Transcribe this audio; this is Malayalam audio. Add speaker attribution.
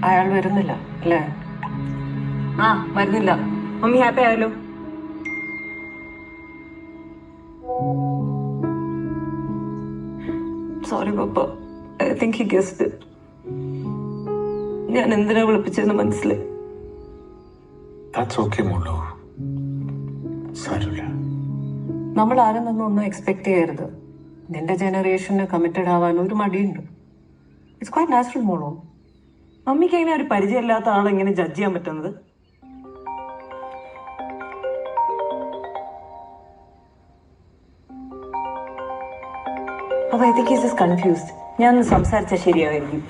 Speaker 1: അയാൾ വരുന്നില്ല അല്ലേ?
Speaker 2: ആ വരുന്നില്ല. മമ്മി ഹാപ്പി ആയല്ലോ.
Speaker 1: Sorry papa, I think he guessed it. ഞാൻ എന്തിനാ വിളിപ്പിച്ചതെന്ന് മനസ്സിലായി.
Speaker 3: That's okay, മോളു. സാരമില്ല.
Speaker 1: നമ്മൾ ആരും നിന്നൊന്നും എക്സ്പെക്ട് ചെയ്യരുത്. നിന്റെ ജനറേഷന് കമ്മിറ്റഡ് ആവാൻ ഒരു മടിയുണ്ട്. ഇറ്റ്സ് ക്വൈറ്റ് നാച്ചുറൽ മോളോ.
Speaker 2: മമ്മിക്ക് എങ്ങനെ ഒരു പരിചയമില്ലാത്ത ആളെ എങ്ങനെ ജഡ്ജ് ചെയ്യാൻ പറ്റുന്നത്? അപ്പൊ ഐ തിങ്ക് ഈസ് കൺഫ്യൂസ്ഡ്. ഞാനൊന്ന് സംസാരിച്ചാൽ ശരിയായിരിക്കും.